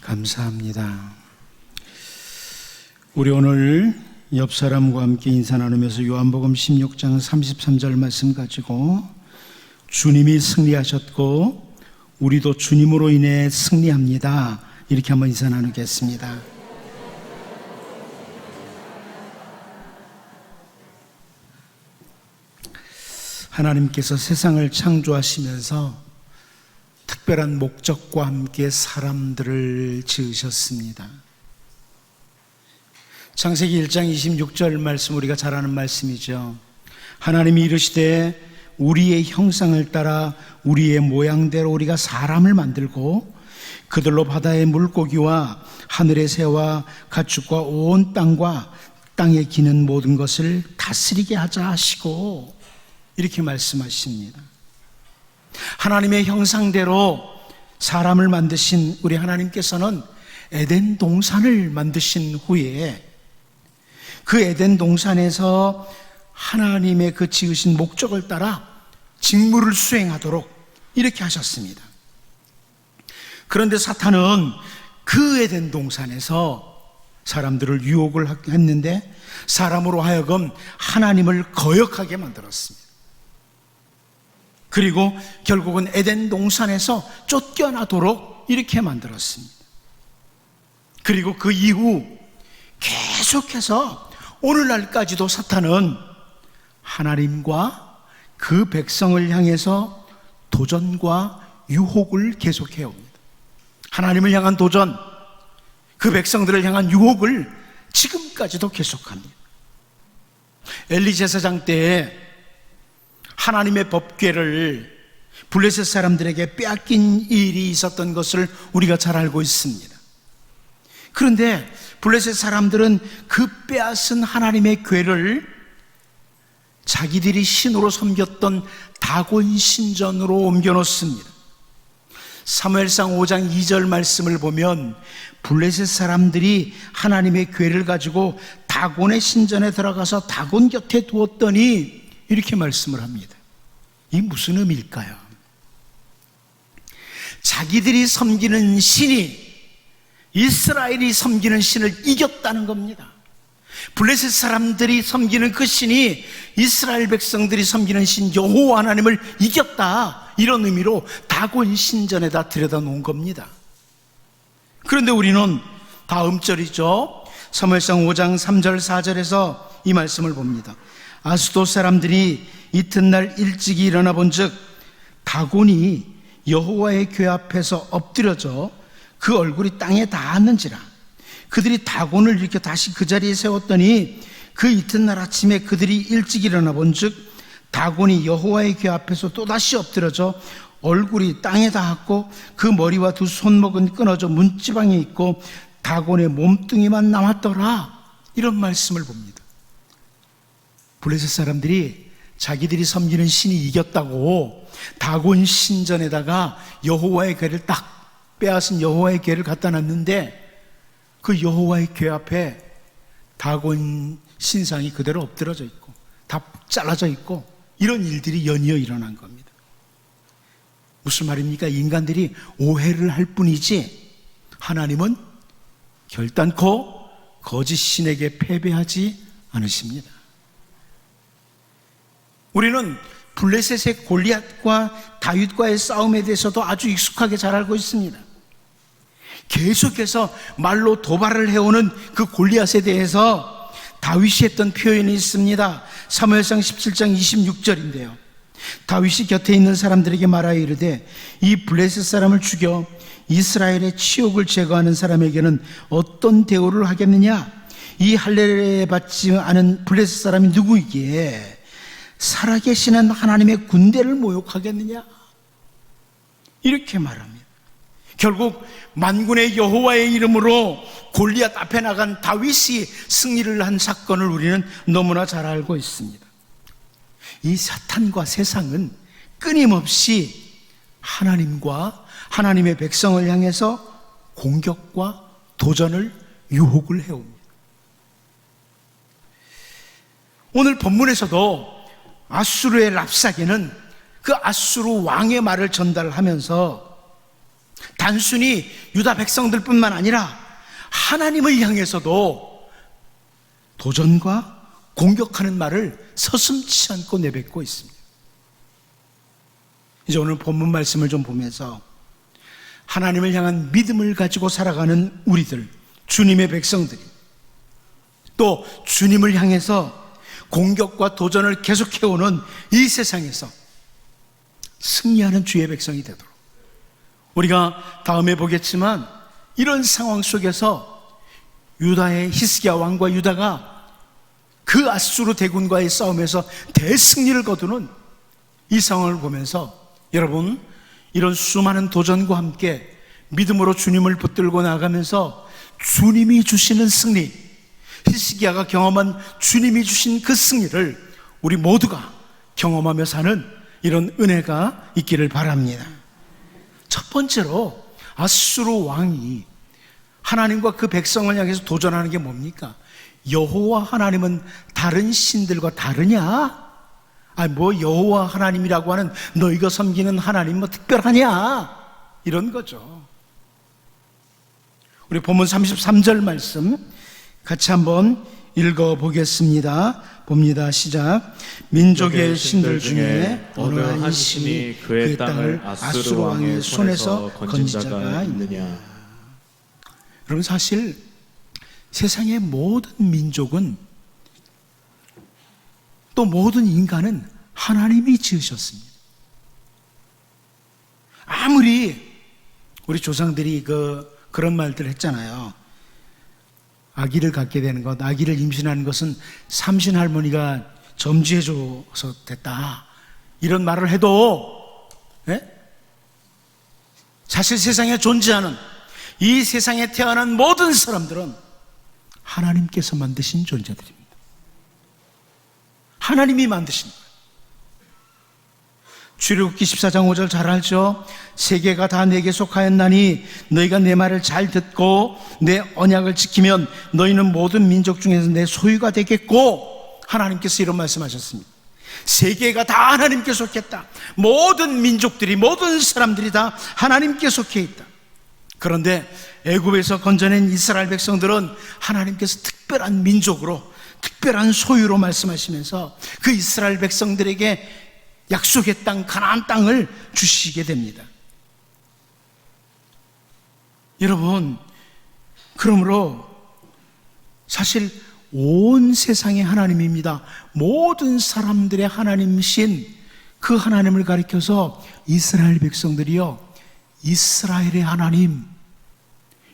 감사합니다. 우리 오늘 옆 사람과 함께 인사 나누면서 요한복음 16장 33절 말씀 가지고 주님이 승리하셨고 우리도 주님으로 인해 승리합니다, 이렇게 한번 인사 나누겠습니다. 하나님께서 세상을 창조하시면서 특별한 목적과 함께 사람들을 지으셨습니다. 창세기 1장 26절 말씀, 우리가 잘 아는 말씀이죠. 하나님이 이르시되 우리의 형상을 따라 우리의 모양대로 우리가 사람을 만들고 그들로 바다의 물고기와 하늘의 새와 가축과 온 땅과 땅에 기는 모든 것을 다스리게 하자 하시고, 이렇게 말씀하십니다. 하나님의 형상대로 사람을 만드신 우리 하나님께서는 에덴 동산을 만드신 후에 그 에덴 동산에서 하나님의 그 지으신 목적을 따라 직무를 수행하도록 이렇게 하셨습니다. 그런데 사탄은 그 에덴 동산에서 사람들을 유혹을 했는데 사람으로 하여금 하나님을 거역하게 만들었습니다. 그리고 결국은 에덴 동산에서 쫓겨나도록 이렇게 만들었습니다. 그리고 그 이후 계속해서 오늘날까지도 사탄은 하나님과 그 백성을 향해서 도전과 유혹을 계속해 옵니다. 하나님을 향한 도전, 그 백성들을 향한 유혹을 지금까지도 계속합니다. 엘리 제사장 때에 하나님의 법궤를 블레셋 사람들에게 빼앗긴 일이 있었던 것을 우리가 잘 알고 있습니다. 그런데 블레셋 사람들은 그 빼앗은 하나님의 궤를 자기들이 신으로 섬겼던 다곤 신전으로 옮겨놓습니다. 사무엘상 5장 2절 말씀을 보면 블레셋 사람들이 하나님의 궤를 가지고 다곤의 신전에 들어가서 다곤 곁에 두었더니 이렇게 말씀을 합니다. 이게 무슨 의미일까요? 자기들이 섬기는 신이 이스라엘이 섬기는 신을 이겼다는 겁니다. 블레셋 사람들이 섬기는 그 신이 이스라엘 백성들이 섬기는 신 여호와 하나님을 이겼다, 이런 의미로 다곤 신전에다 들여다 놓은 겁니다. 그런데 우리는 다음 절이죠. 사무엘상 5장 3절 4절에서 이 말씀을 봅니다. 아스돗 사람들이 이튿날 일찍이 일어나 본즉 다곤이 여호와의 궤 앞에서 엎드려져 그 얼굴이 땅에 닿았는지라. 그들이 다곤을 이렇게 다시 그 자리에 세웠더니 그 이튿날 아침에 그들이 일찍 일어나 본즉 다곤이 여호와의 궤 앞에서 또다시 엎드려져 얼굴이 땅에 닿았고 그 머리와 두 손목은 끊어져 문지방에 있고 다곤의 몸뚱이만 남았더라, 이런 말씀을 봅니다. 블레셋 사람들이 자기들이 섬기는 신이 이겼다고 다곤 신전에다가 여호와의 궤를 딱 빼앗은 여호와의 궤를 갖다 놨는데 그 여호와의 궤 앞에 다곤 신상이 그대로 엎드러져 있고 다 잘라져 있고, 이런 일들이 연이어 일어난 겁니다. 무슨 말입니까? 인간들이 오해를 할 뿐이지 하나님은 결단코 거짓 신에게 패배하지 않으십니다. 우리는 블레셋의 골리앗과 다윗과의 싸움에 대해서도 아주 익숙하게 잘 알고 있습니다. 계속해서 말로 도발을 해오는 그 골리앗에 대해서 다윗이 했던 표현이 있습니다. 사무엘상 17장 26절인데요. 다윗이 곁에 있는 사람들에게 말하여 이르되 이 블레셋 사람을 죽여 이스라엘의 치욕을 제거하는 사람에게는 어떤 대우를 하겠느냐? 이 할례를 받지 않은 블레셋 사람이 누구이기에 살아계시는 하나님의 군대를 모욕하겠느냐? 이렇게 말합니다. 결국 만군의 여호와의 이름으로 골리앗 앞에 나간 다윗이 승리를 한 사건을 우리는 너무나 잘 알고 있습니다. 이 사탄과 세상은 끊임없이 하나님과 하나님의 백성을 향해서 공격과 도전을, 유혹을 해옵니다. 오늘 본문에서도 아수르의 랍사게는 그 아수르 왕의 말을 전달하면서 단순히 유다 백성들뿐만 아니라 하나님을 향해서도 도전과 공격하는 말을 서슴지 않고 내뱉고 있습니다. 이제 오늘 본문 말씀을 좀 보면서 하나님을 향한 믿음을 가지고 살아가는 우리들, 주님의 백성들이 또 주님을 향해서 공격과 도전을 계속해오는 이 세상에서 승리하는 주의 백성이 되도록, 우리가 다음에 보겠지만 이런 상황 속에서 유다의 히스기야 왕과 유다가 그 아수르 대군과의 싸움에서 대승리를 거두는 이 상황을 보면서 여러분, 이런 수많은 도전과 함께 믿음으로 주님을 붙들고 나가면서 주님이 주시는 승리, 히스기야가 경험한 주님이 주신 그 승리를 우리 모두가 경험하며 사는 이런 은혜가 있기를 바랍니다. 첫 번째로 아수르 왕이 하나님과 그 백성을 향해서 도전하는 게 뭡니까? 여호와 하나님은 다른 신들과 다르냐? 뭐 여호와 하나님이라고 하는 너희가 섬기는 하나님 뭐 특별하냐? 이런 거죠. 우리 본문 33절 말씀 같이 한번 읽어보겠습니다. 봅니다. 시작. 민족의 신들 중에 어느 한 신이 그의 땅을 아수르 왕의 손에서 건진 자가 있느냐? 여러분, 사실 세상의 모든 민족은 또 모든 인간은 하나님이 지으셨습니다. 아무리 우리 조상들이 그런 말들 했잖아요. 아기를 갖게 되는 것, 아기를 임신하는 것은 삼신 할머니가 점지해줘서 됐다, 이런 말을 해도 사실 세상에 존재하는 이 세상에 태어난 모든 사람들은 하나님께서 만드신 존재들입니다. 하나님이 만드신 거예요. 출애굽기 14장 5절 잘 알죠? 세계가 다 내게 속하였나니 너희가 내 말을 잘 듣고 내 언약을 지키면 너희는 모든 민족 중에서 내 소유가 되겠고, 하나님께서 이런 말씀하셨습니다. 세계가 다 하나님께 속했다. 모든 민족들이, 모든 사람들이 다 하나님께 속해 있다. 그런데 애굽에서 건져낸 이스라엘 백성들은 하나님께서 특별한 민족으로, 특별한 소유로 말씀하시면서 그 이스라엘 백성들에게 약속의 땅, 가나안 땅을 주시게 됩니다. 여러분, 그러므로 사실 온 세상의 하나님입니다. 모든 사람들의 하나님이신 그 하나님을 가리켜서 이스라엘 백성들이요, 이스라엘의 하나님,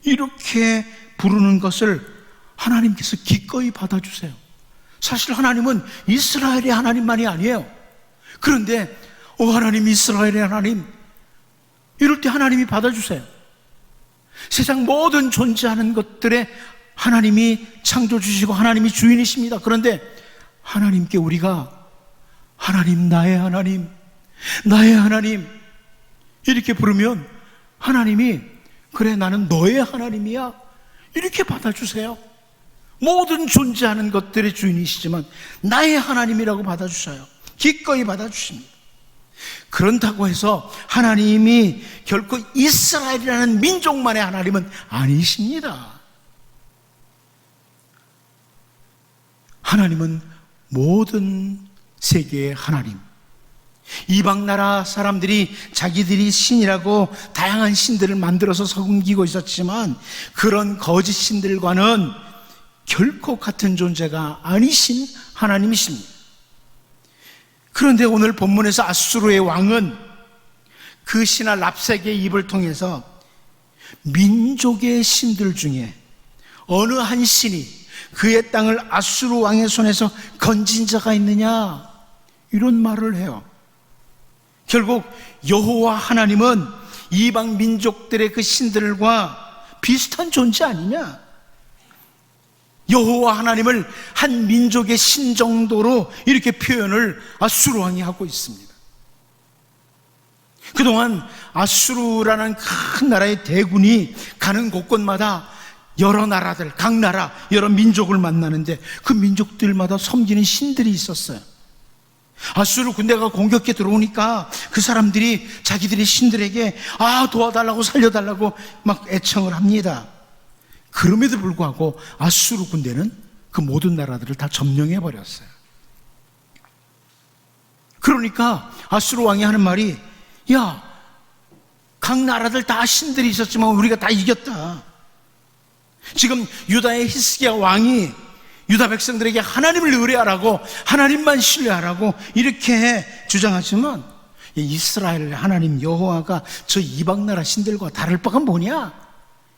이렇게 부르는 것을 하나님께서 기꺼이 받아주세요. 사실 하나님은 이스라엘의 하나님만이 아니에요. 그런데 하나님, 이스라엘의 하나님, 이럴 때 하나님이 받아주세요. 세상 모든 존재하는 것들에 하나님이 창조주시고 하나님이 주인이십니다. 그런데 하나님께 우리가 하나님, 나의 하나님, 나의 하나님 이렇게 부르면 하나님이 그래, 나는 너의 하나님이야, 이렇게 받아주세요. 모든 존재하는 것들의 주인이시지만 나의 하나님이라고 받아주셔요. 기꺼이 받아주십니다. 그런다고 해서 하나님이 결코 이스라엘이라는 민족만의 하나님은 아니십니다. 하나님은 모든 세계의 하나님. 이방 나라 사람들이 자기들이 신이라고 다양한 신들을 만들어서 섬기고 있었지만 그런 거짓 신들과는 결코 같은 존재가 아니신 하나님이십니다. 그런데 오늘 본문에서 아수르의 왕은 그 신하 랍색의 입을 통해서 민족의 신들 중에 어느 한 신이 그의 땅을 아수르 왕의 손에서 건진 자가 있느냐, 이런 말을 해요. 결국 여호와 하나님은 이방 민족들의 그 신들과 비슷한 존재 아니냐? 여호와 하나님을 한 민족의 신 정도로 이렇게 표현을 아수르 왕이 하고 있습니다. 그동안 아수르라는 큰 나라의 대군이 가는 곳곳마다 여러 나라들, 각 나라, 여러 민족을 만나는데 그 민족들마다 섬기는 신들이 있었어요. 아수르 군대가 공격해 들어오니까 그 사람들이 자기들의 신들에게 도와달라고 살려달라고 막 애청을 합니다. 그럼에도 불구하고 아수르 군대는 그 모든 나라들을 다 점령해 버렸어요. 그러니까 아수르 왕이 하는 말이, 야, 각 나라들 다 신들이 있었지만 우리가 다 이겼다. 지금 유다의 히스기야 왕이 유다 백성들에게 하나님을 의뢰하라고, 하나님만 신뢰하라고 이렇게 주장하지만 이스라엘 하나님 여호와가 저 이방 나라 신들과 다를 바가 뭐냐?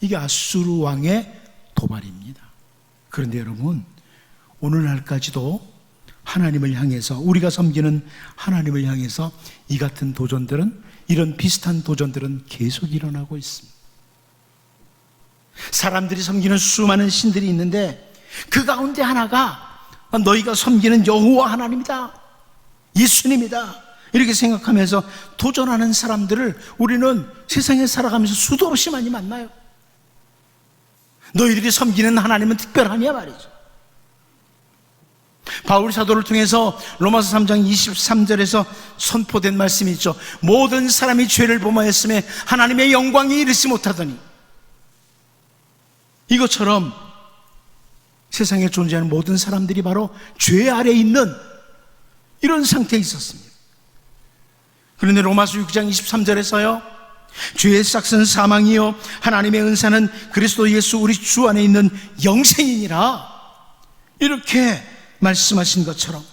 이게 아수르 왕의 도발입니다. 그런데 여러분, 오늘날까지도 하나님을 향해서, 우리가 섬기는 하나님을 향해서 이 같은 도전들은, 이런 비슷한 도전들은 계속 일어나고 있습니다. 사람들이 섬기는 수많은 신들이 있는데 그 가운데 하나가 너희가 섬기는 여호와 하나님이다, 예수님이다, 이렇게 생각하면서 도전하는 사람들을 우리는 세상에 살아가면서 수도 없이 많이 만나요. 너희들이 섬기는 하나님은 특별하냐 말이죠. 바울 사도를 통해서 로마서 3장 23절에서 선포된 말씀이 있죠. 모든 사람이 죄를 범하였음에 하나님의 영광에 이르지 못하더니, 이것처럼 세상에 존재하는 모든 사람들이 바로 죄 아래에 있는 이런 상태에 있었습니다. 그런데 로마서 6장 23절에서요, 죄의 싹은 사망이요 하나님의 은사는 그리스도 예수 우리 주 안에 있는 영생이니라, 이렇게 말씀하신 것처럼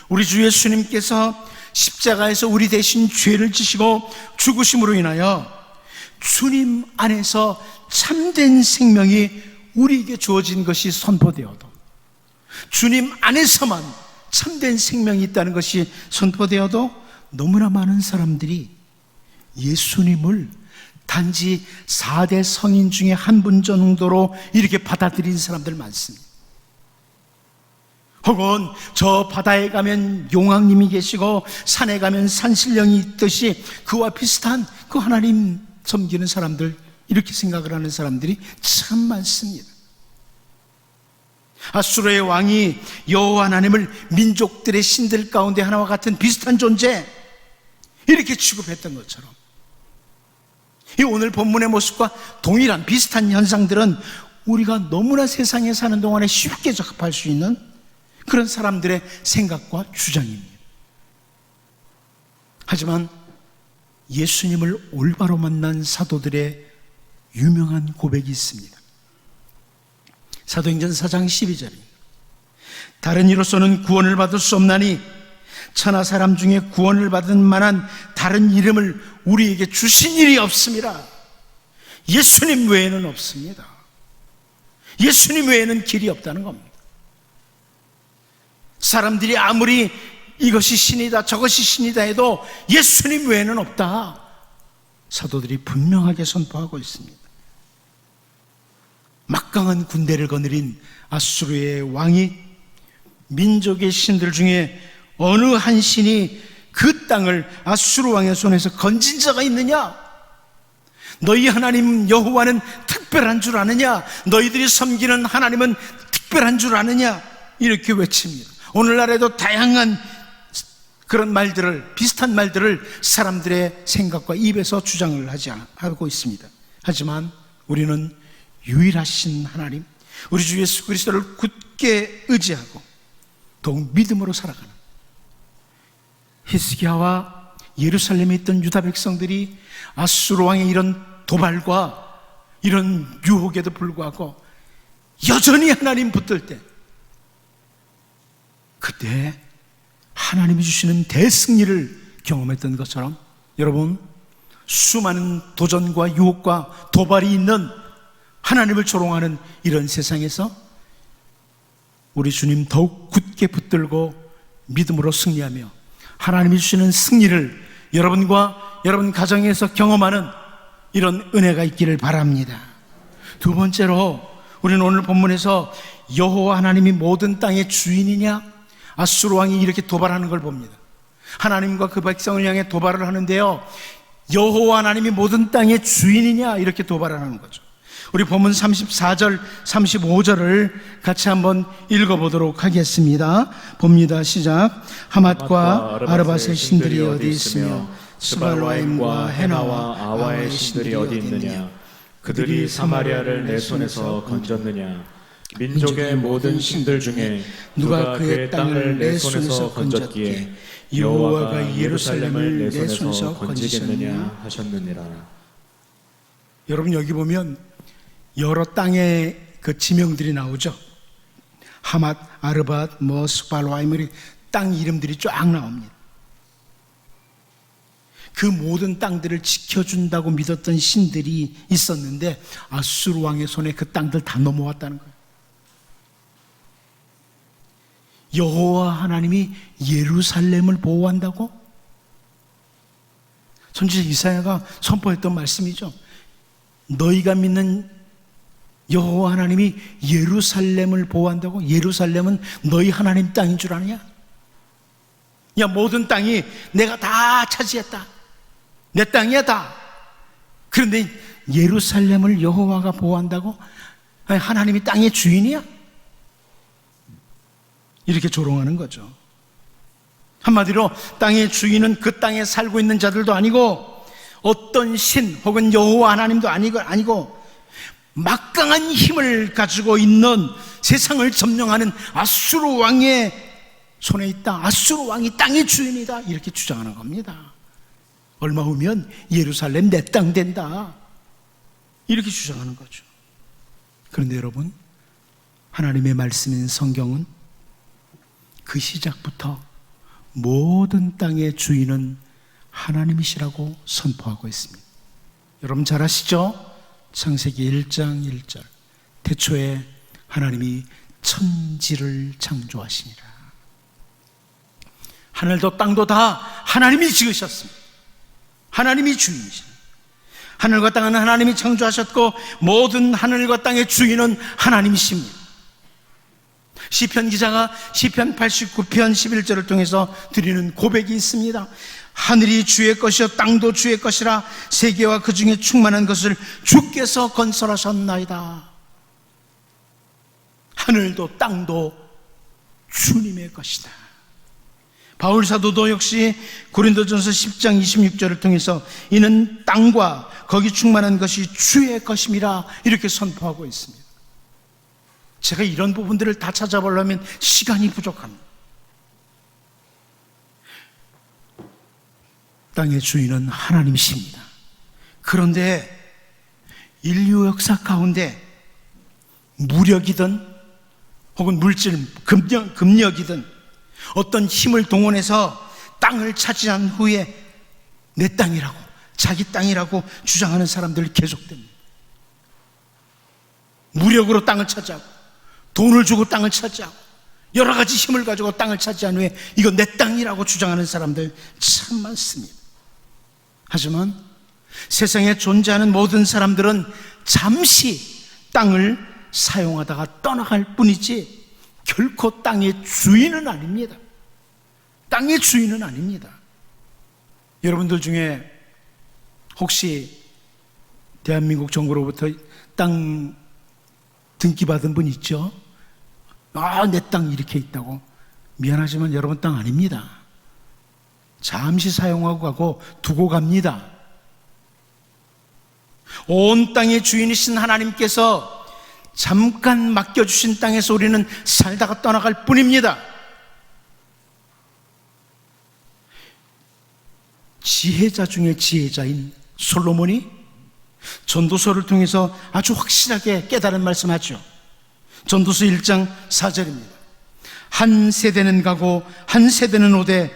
우리 주 예수님께서 십자가에서 우리 대신 죄를 지시고 죽으심으로 인하여 주님 안에서 참된 생명이 우리에게 주어진 것이 선포되어도, 주님 안에서만 참된 생명이 있다는 것이 선포되어도 너무나 많은 사람들이 예수님을 단지 4대 성인 중에 한 분 정도로 이렇게 받아들인 사람들 많습니다. 혹은 저 바다에 가면 용왕님이 계시고 산에 가면 산신령이 있듯이 그와 비슷한 그 하나님 섬기는 사람들, 이렇게 생각을 하는 사람들이 참 많습니다. 아수르의 왕이 여호와 하나님을 민족들의 신들 가운데 하나와 같은 비슷한 존재, 이렇게 취급했던 것처럼 이 오늘 본문의 모습과 동일한 비슷한 현상들은 우리가 너무나 세상에 사는 동안에 쉽게 접할 수 있는 그런 사람들의 생각과 주장입니다. 하지만 예수님을 올바로 만난 사도들의 유명한 고백이 있습니다. 사도행전 4장 12절입니다. 다른 이로서는 구원을 받을 수 없나니 천하 사람 중에 구원을 받을 만한 다른 이름을 우리에게 주신 일이 없습니다. 예수님 외에는 없습니다. 예수님 외에는 길이 없다는 겁니다. 사람들이 아무리 이것이 신이다 저것이 신이다 해도 예수님 외에는 없다, 사도들이 분명하게 선포하고 있습니다. 막강한 군대를 거느린 아수르의 왕이 민족의 신들 중에 어느 한 신이 그 땅을 아수르 왕의 손에서 건진 자가 있느냐? 너희 하나님 여호와는 특별한 줄 아느냐? 너희들이 섬기는 하나님은 특별한 줄 아느냐? 이렇게 외칩니다. 오늘날에도 다양한 그런 말들을, 비슷한 말들을 사람들의 생각과 입에서 주장을 하고 있습니다. 하지만 우리는 유일하신 하나님, 우리 주 예수 그리스도를 굳게 의지하고 더욱 믿음으로 살아가는, 히스기야와 예루살렘에 있던 유다 백성들이 아수르 왕의 이런 도발과 이런 유혹에도 불구하고 여전히 하나님 붙들 때, 그때 하나님이 주시는 대승리를 경험했던 것처럼 여러분, 수많은 도전과 유혹과 도발이 있는 하나님을 조롱하는 이런 세상에서 우리 주님 더욱 굳게 붙들고 믿음으로 승리하며 하나님이 주시는 승리를 여러분과 여러분 가정에서 경험하는 이런 은혜가 있기를 바랍니다. 두 번째로 우리는 오늘 본문에서 여호와 하나님이 모든 땅의 주인이냐, 아수르 왕이 이렇게 도발하는 걸 봅니다. 하나님과 그 백성을 향해 도발을 하는데요, 여호와 하나님이 모든 땅의 주인이냐 이렇게 도발을 하는 거죠. 우리 본문 34절, 35절을 같이 한번 읽어보도록 하겠습니다. 봅니다. 시작. 하맛과 아르밧의 신들이 어디 있으며 스발와임과 헤나와 아와의 신들이 어디 있느냐? 그들이 사마리아를 내 손에서 건졌느냐? 민족의 모든 신들 중에 누가 그의 땅을 내 손에서 건졌기에 여호와가 예루살렘을 내 손에서 건지겠느냐 하셨느니라. 여러분, 여기 보면 여러 땅의 그 지명들이 나오죠. 하맛, 아르밧, 스발와임, 땅 이름들이 쫙 나옵니다. 그 모든 땅들을 지켜준다고 믿었던 신들이 있었는데 아수르 왕의 손에 그 땅들 다 넘어왔다는 거예요. 여호와 하나님이 예루살렘을 보호한다고? 선지자 이사야가 선포했던 말씀이죠. 너희가 믿는 여호와 하나님이 예루살렘을 보호한다고? 예루살렘은 너희 하나님 땅인 줄 아느냐? 야, 모든 땅이 내가 다 차지했다. 내 땅이야 다. 그런데 예루살렘을 여호와가 보호한다고? 아니, 하나님이 땅의 주인이야? 이렇게 조롱하는 거죠. 한마디로 땅의 주인은 그 땅에 살고 있는 자들도 아니고 어떤 신 혹은 여호와 하나님도 아니고 막강한 힘을 가지고 있는 세상을 점령하는 아수르 왕의 손에 있다. 아수르 왕이 땅의 주인이다. 이렇게 주장하는 겁니다. 얼마 후면 예루살렘 내 땅 된다. 이렇게 주장하는 거죠. 그런데 여러분, 하나님의 말씀인 성경은 그 시작부터 모든 땅의 주인은 하나님이시라고 선포하고 있습니다. 여러분 잘 아시죠? 창세기 1장 1절. 태초에 하나님이 천지를 창조하시니라. 하늘도 땅도 다 하나님이 지으셨습니다. 하나님이 주인이십니다. 하늘과 땅은 하나님이 창조하셨고 모든 하늘과 땅의 주인은 하나님이십니다. 시편 기자가 시편 89편 11절을 통해서 드리는 고백이 있습니다. 하늘이 주의 것이요 땅도 주의 것이라 세계와 그 중에 충만한 것을 주께서 건설하셨나이다. 하늘도 땅도 주님의 것이다. 바울 사도도 역시 고린도전서 10장 26절을 통해서 이는 땅과 거기 충만한 것이 주의 것임이라 이렇게 선포하고 있습니다. 제가 이런 부분들을 다 찾아보려면 시간이 부족합니다. 땅의 주인은 하나님이십니다. 그런데 인류 역사 가운데 무력이든 혹은 물질, 금력이든 어떤 힘을 동원해서 땅을 차지한 후에 내 땅이라고, 자기 땅이라고 주장하는 사람들이 계속됩니다. 무력으로 땅을 차지하고 돈을 주고 땅을 차지하고 여러 가지 힘을 가지고 땅을 차지한 후에 이거 내 땅이라고 주장하는 사람들 참 많습니다. 하지만 세상에 존재하는 모든 사람들은 잠시 땅을 사용하다가 떠나갈 뿐이지 결코 땅의 주인은 아닙니다. 땅의 주인은 아닙니다. 여러분들 중에 혹시 대한민국 정부로부터 땅 등기받은 분 있죠? 내 땅 이렇게 있다고. 미안하지만 여러분 땅 아닙니다. 잠시 사용하고 가고 두고 갑니다. 온 땅의 주인이신 하나님께서 잠깐 맡겨주신 땅에서 우리는 살다가 떠나갈 뿐입니다. 지혜자 중에 지혜자인 솔로몬이 전도서를 통해서 아주 확실하게 깨달은 말씀하죠. 전도서 1장 4절입니다. 한 세대는 가고 한 세대는 오되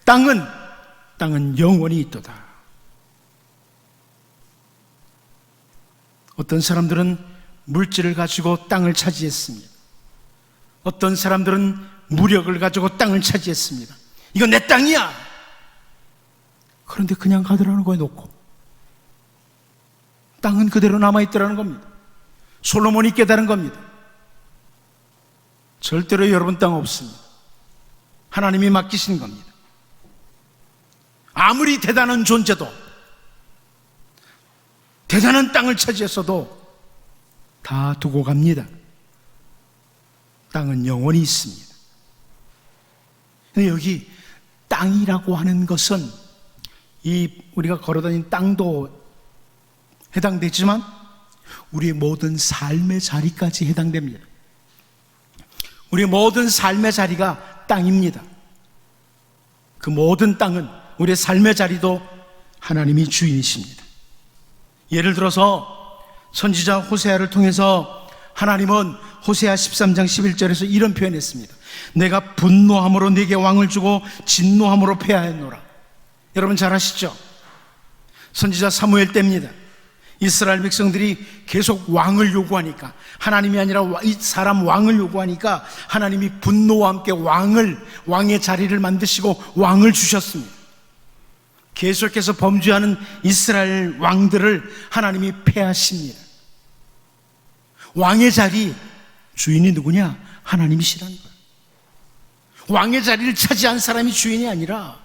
땅은 영원히 있도다. 어떤 사람들은 물질을 가지고 땅을 차지했습니다. 어떤 사람들은 무력을 가지고 땅을 차지했습니다. 이건 내 땅이야. 그런데 그냥 가더라는 거에 놓고 땅은 그대로 남아있더라는 겁니다. 솔로몬이 깨달은 겁니다. 절대로 여러분 땅 없습니다. 하나님이 맡기신 겁니다. 아무리 대단한 존재도 대단한 땅을 차지했어도 다 두고 갑니다. 땅은 영원히 있습니다. 근데 여기 땅이라고 하는 것은 우리가 걸어다니는 땅도 해당되지만 우리의 모든 삶의 자리까지 해당됩니다. 우리의 모든 삶의 자리가 땅입니다. 그 모든 땅은 우리의 삶의 자리도 하나님이 주인이십니다. 예를 들어서 선지자 호세아를 통해서 하나님은 호세아 13장 11절에서 이런 표현했습니다. 내가 분노함으로 네게 왕을 주고 진노함으로 폐하였노라. 여러분 잘 아시죠? 선지자 사무엘 때입니다. 이스라엘 백성들이 계속 왕을 요구하니까, 하나님이 아니라 이 사람 왕을 요구하니까 하나님이 분노와 함께 왕의 자리를 만드시고 왕을 주셨습니다. 계속해서 범죄하는 이스라엘 왕들을 하나님이 폐하십니다. 왕의 자리 주인이 누구냐? 하나님이시라는 거예요. 왕의 자리를 차지한 사람이 주인이 아니라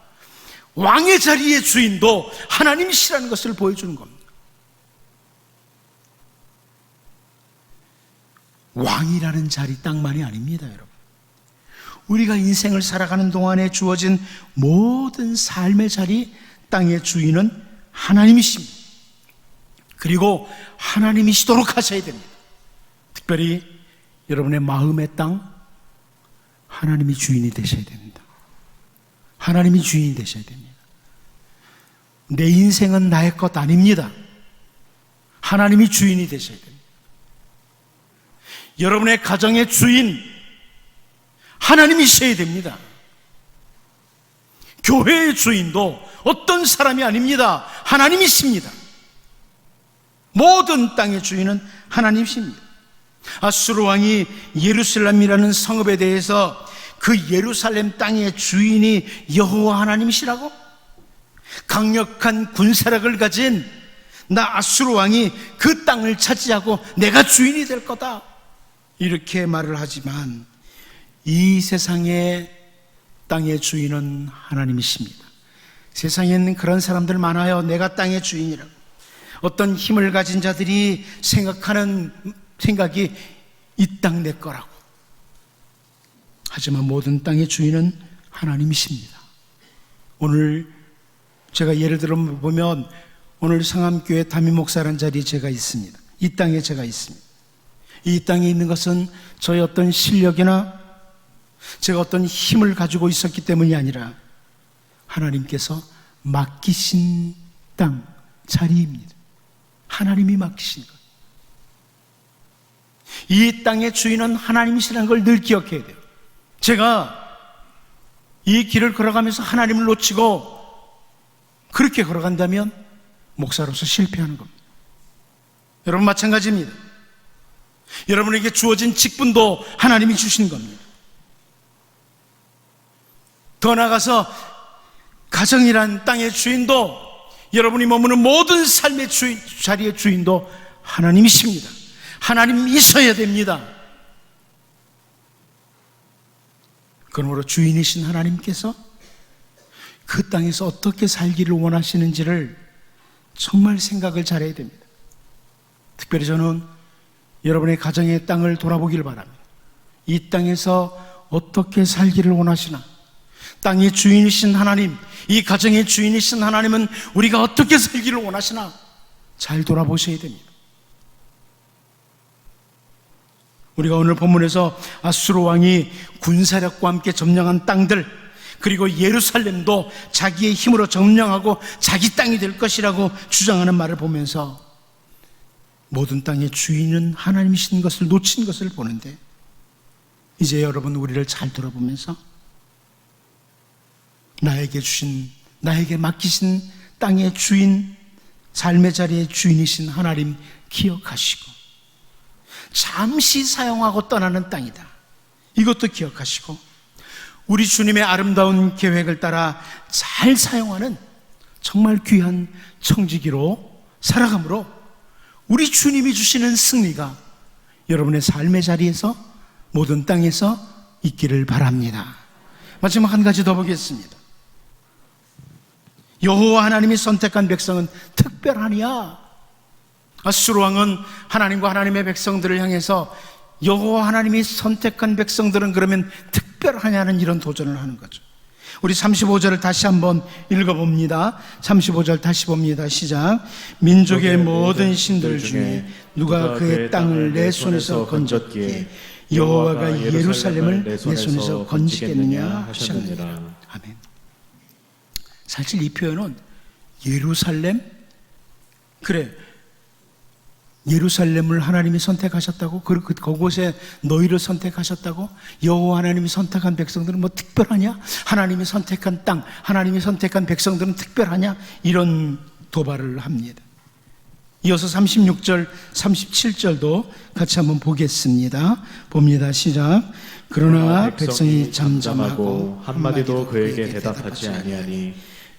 왕의 자리의 주인도 하나님이시라는 것을 보여주는 겁니다. 왕이라는 자리 땅만이 아닙니다, 여러분. 우리가 인생을 살아가는 동안에 주어진 모든 삶의 자리, 땅의 주인은 하나님이십니다. 그리고 하나님이시도록 하셔야 됩니다. 특별히 여러분의 마음의 땅, 하나님이 주인이 되셔야 됩니다. 하나님이 주인이 되셔야 됩니다. 내 인생은 나의 것 아닙니다. 하나님이 주인이 되셔야 됩니다. 여러분의 가정의 주인, 하나님이셔야 됩니다. 교회의 주인도 어떤 사람이 아닙니다. 하나님이십니다. 모든 땅의 주인은 하나님이십니다. 아수르 왕이 예루살렘이라는 성읍에 대해서 그 예루살렘 땅의 주인이 여호와 하나님이시라고? 강력한 군사력을 가진 나 아수르 왕이 그 땅을 차지하고 내가 주인이 될 거다, 이렇게 말을 하지만 이 세상의 땅의 주인은 하나님이십니다. 세상에는 그런 사람들 많아요. 내가 땅의 주인이라고. 어떤 힘을 가진 자들이 생각하는 생각이 이 땅 내 거라고. 하지만 모든 땅의 주인은 하나님이십니다. 오늘 제가 예를 들어 보면 오늘 상암교회 담임 목사라는 자리에 제가 있습니다. 이 땅에 제가 있습니다. 이 땅에 있는 것은 저의 어떤 실력이나 제가 어떤 힘을 가지고 있었기 때문이 아니라 하나님께서 맡기신 땅, 자리입니다. 하나님이 맡기신 것. 이 땅의 주인은 하나님이시라는 걸 늘 기억해야 돼요. 제가 이 길을 걸어가면서 하나님을 놓치고 그렇게 걸어간다면 목사로서 실패하는 겁니다. 여러분 마찬가지입니다. 여러분에게 주어진 직분도 하나님이 주신 겁니다. 더 나아가서 가정이란 땅의 주인도, 여러분이 머무는 모든 삶의 자리의 주인도 하나님이십니다. 하나님이셔야 됩니다. 그러므로 주인이신 하나님께서 그 땅에서 어떻게 살기를 원하시는지를 정말 생각을 잘해야 됩니다. 특별히 저는 여러분의 가정의 땅을 돌아보길 바랍니다. 이 땅에서 어떻게 살기를 원하시나? 땅의 주인이신 하나님, 이 가정의 주인이신 하나님은 우리가 어떻게 살기를 원하시나? 잘 돌아보셔야 됩니다. 우리가 오늘 본문에서 아수르 왕이 군사력과 함께 점령한 땅들, 그리고 예루살렘도 자기의 힘으로 점령하고 자기 땅이 될 것이라고 주장하는 말을 보면서 모든 땅의 주인은 하나님이신 것을 놓친 것을 보는데, 이제 여러분 우리를 잘 돌아보면서 나에게 맡기신 땅의 주인, 삶의 자리의 주인이신 하나님 기억하시고, 잠시 사용하고 떠나는 땅이다, 이것도 기억하시고, 우리 주님의 아름다운 계획을 따라 잘 사용하는 정말 귀한 청지기로 살아감으로 우리 주님이 주시는 승리가 여러분의 삶의 자리에서, 모든 땅에서 있기를 바랍니다. 마지막 한 가지 더 보겠습니다. 여호와 하나님이 선택한 백성은 특별하니야. 아수르 왕은 하나님과 하나님의 백성들을 향해서 여호와 하나님이 선택한 백성들은 그러면 특별하냐는 이런 도전을 하는 거죠. 우리 35절을 다시 한번 읽어봅니다. 35절 다시 봅니다. 시작. 민족의 모든 신들 중에 누가 그의 땅을 내 손에서 건졌기에 여호와가 예루살렘을 내 손에서 건지겠느냐 하셨느니라. 아멘. 사실 이 표현은 예루살렘, 그래, 예루살렘을 하나님이 선택하셨다고, 그곳에 너희를 선택하셨다고, 여호와 하나님이 선택한 백성들은 뭐 특별하냐? 하나님이 선택한 땅, 하나님이 선택한 백성들은 특별하냐? 이런 도발을 합니다. 이어서 36절, 37절도 같이 한번 보겠습니다. 봅니다. 시작. 그러나 백성이 잠잠하고 한마디도 그에게 대답하지 아니하니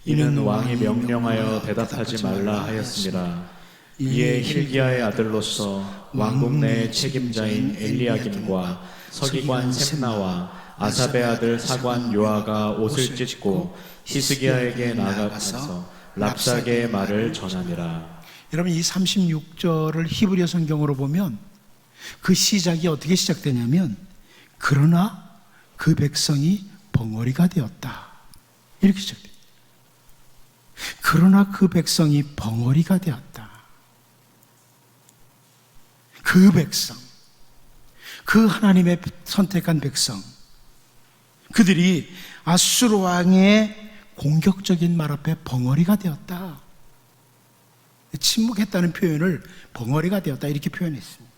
이는 왕이 명령하여 대답하지 말라 하였습니다. 이에 힐기야의 아들로서 왕국 내 책임자인 엘리야김과 서기관 셈나와 아삽의 아들 사관 요아가 옷을 찢고 히스기야에게 나아가서 랍사게의 말을 전하니라. 여러분, 이 36절을 히브리어 성경으로 보면 그 시작이 어떻게 시작되냐면, 그러나 그 백성이 벙어리가 되었다, 이렇게 시작돼요. 그러나 그 백성이 벙어리가 되었다. 그 백성, 그 하나님의 선택한 백성, 그들이 아수르 왕의 공격적인 말 앞에 벙어리가 되었다. 침묵했다는 표현을 벙어리가 되었다, 이렇게 표현했습니다.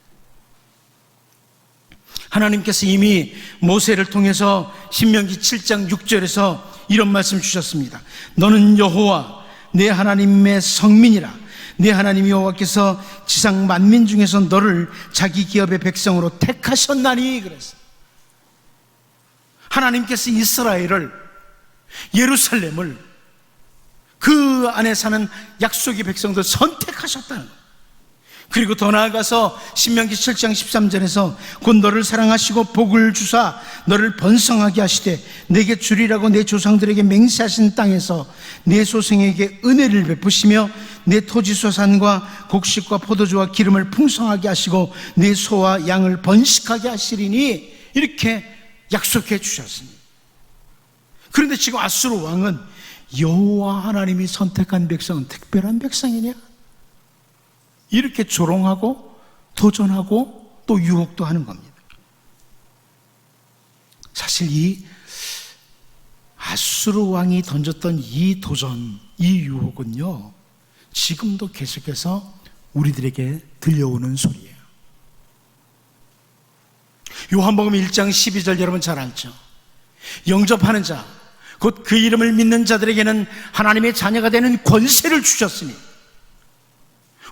하나님께서 이미 모세를 통해서 신명기 7장 6절에서 이런 말씀 주셨습니다. 너는 여호와 내 하나님의 성민이라. 내 하나님 여호와께서 지상 만민 중에서 너를 자기 기업의 백성으로 택하셨나니. 그랬어요. 하나님께서 이스라엘을, 예루살렘을, 그 안에 사는 약속의 백성들 선택하셨다는 거예요. 그리고 더 나아가서 신명기 7장 13절에서 곧 너를 사랑하시고 복을 주사 너를 번성하게 하시되 내게 주리라고 내 조상들에게 맹세하신 땅에서 내 소생에게 은혜를 베푸시며 내 토지소산과 곡식과 포도주와 기름을 풍성하게 하시고 내 소와 양을 번식하게 하시리니, 이렇게 약속해 주셨습니다. 그런데 지금 아수르 왕은 여호와 하나님이 선택한 백성은 특별한 백성이냐? 이렇게 조롱하고 도전하고 또 유혹도 하는 겁니다. 사실 이 아수르 왕이 던졌던 이 도전, 이 유혹은요, 지금도 계속해서 우리들에게 들려오는 소리예요. 요한복음 1장 12절 여러분 잘 알죠? 영접하는 자, 곧 그 이름을 믿는 자들에게는 하나님의 자녀가 되는 권세를 주셨으니,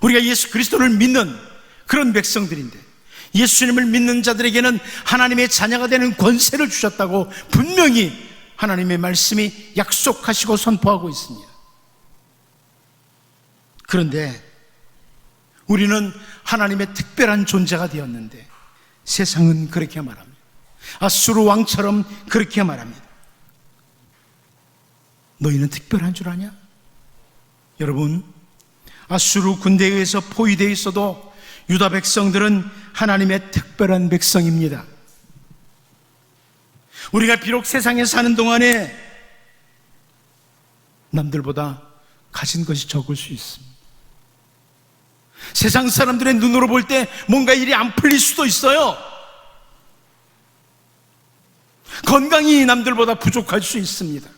우리가 예수 그리스도를 믿는 그런 백성들인데 예수님을 믿는 자들에게는 하나님의 자녀가 되는 권세를 주셨다고 분명히 하나님의 말씀이 약속하시고 선포하고 있습니다. 그런데 우리는 하나님의 특별한 존재가 되었는데 세상은 그렇게 말합니다. 아수르 왕처럼 그렇게 말합니다. 너희는 특별한 줄 아냐? 여러분, 아수르 군대에 의해서 포위되어 있어도 유다 백성들은 하나님의 특별한 백성입니다. 우리가 비록 세상에 사는 동안에 남들보다 가진 것이 적을 수 있습니다. 세상 사람들의 눈으로 볼 때 뭔가 일이 안 풀릴 수도 있어요. 건강이 남들보다 부족할 수 있습니다.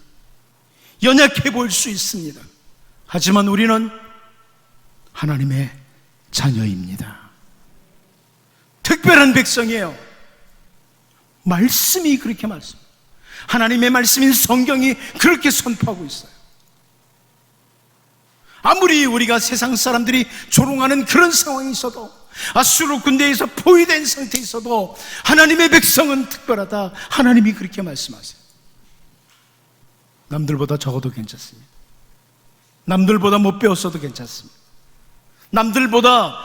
연약해 보일 수 있습니다. 하지만 우리는 하나님의 자녀입니다. 특별한 백성이에요. 말씀이 그렇게 말씀합니다. 하나님의 말씀인 성경이 그렇게 선포하고 있어요. 아무리 우리가 세상 사람들이 조롱하는 그런 상황이 있어도, 아수르 군대에서 포위된 상태에 있어도 하나님의 백성은 특별하다. 하나님이 그렇게 말씀하세요. 남들보다 적어도 괜찮습니다. 남들보다 못 배웠어도 괜찮습니다. 남들보다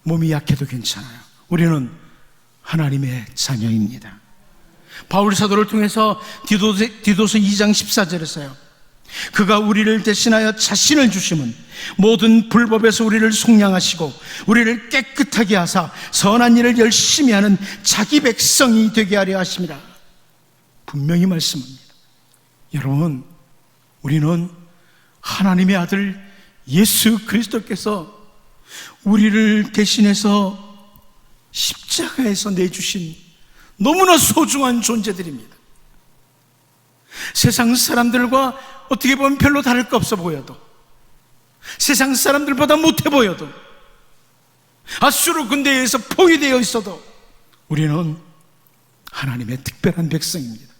몸이 약해도 괜찮아요. 우리는 하나님의 자녀입니다. 바울 사도를 통해서 디도서 2장 14절에서요, 그가 우리를 대신하여 자신을 주심은 모든 불법에서 우리를 속량하시고 우리를 깨끗하게 하사 선한 일을 열심히 하는 자기 백성이 되게 하려 하심이라. 분명히 말씀합니다. 여러분, 우리는 하나님의 아들 예수 그리스도께서 우리를 대신해서 십자가에서 내주신 너무나 소중한 존재들입니다. 세상 사람들과 어떻게 보면 별로 다를 거 없어 보여도, 세상 사람들보다 못해 보여도, 아수르 군대에서 포위되어 있어도 우리는 하나님의 특별한 백성입니다.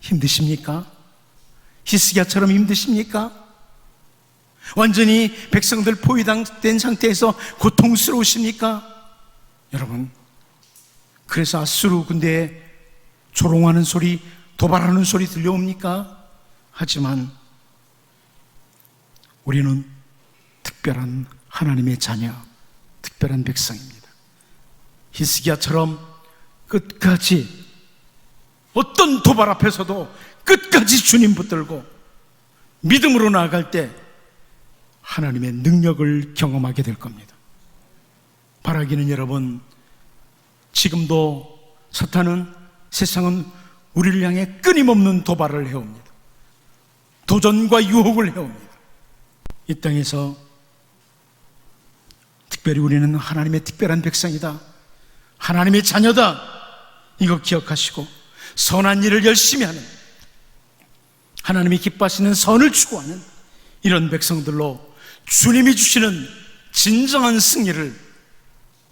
힘드십니까? 히스기야처럼 힘드십니까? 완전히 백성들 포위된 상태에서 고통스러우십니까? 여러분, 그래서 아수르 군대에 조롱하는 소리, 도발하는 소리 들려옵니까? 하지만 우리는 특별한 하나님의 자녀, 특별한 백성입니다. 히스기야처럼 끝까지 어떤 도발 앞에서도 끝까지 주님 붙들고 믿음으로 나아갈 때 하나님의 능력을 경험하게 될 겁니다. 바라기는 여러분, 지금도 사탄은, 세상은 우리를 향해 끊임없는 도발을 해옵니다. 도전과 유혹을 해옵니다. 이 땅에서 특별히 우리는 하나님의 특별한 백성이다, 하나님의 자녀다, 이거 기억하시고 선한 일을 열심히 하는, 하나님이 기뻐하시는 선을 추구하는 이런 백성들로 주님이 주시는 진정한 승리를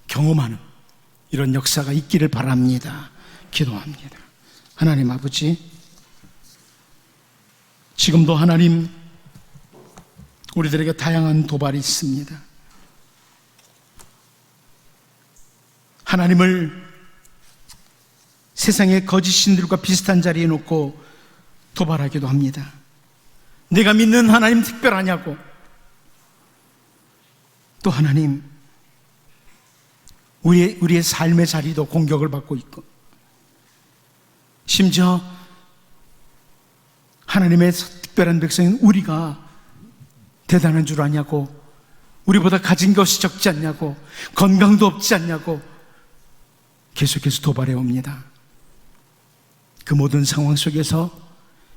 경험하는 이런 역사가 있기를 바랍니다. 기도합니다. 하나님 아버지, 지금도 하나님 우리들에게 다양한 도발이 있습니다. 하나님을 세상의 거짓 신들과 비슷한 자리에 놓고 도발하기도 합니다. 내가 믿는 하나님 특별하냐고. 또 하나님, 우리의 삶의 자리도 공격을 받고 있고, 심지어 하나님의 특별한 백성인 우리가 대단한 줄 아냐고, 우리보다 가진 것이 적지 않냐고, 건강도 없지 않냐고 계속해서 도발해 옵니다. 그 모든 상황 속에서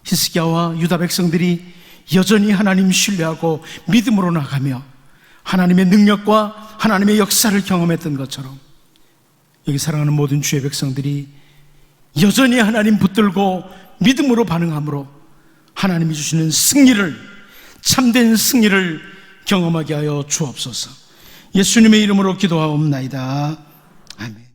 히스기야와 유다 백성들이 여전히 하나님 신뢰하고 믿음으로 나가며 하나님의 능력과 하나님의 역사를 경험했던 것처럼, 여기 사랑하는 모든 주의 백성들이 여전히 하나님 붙들고 믿음으로 반응함으로 하나님이 주시는 승리를, 참된 승리를 경험하게 하여 주옵소서. 예수님의 이름으로 기도하옵나이다. 아멘.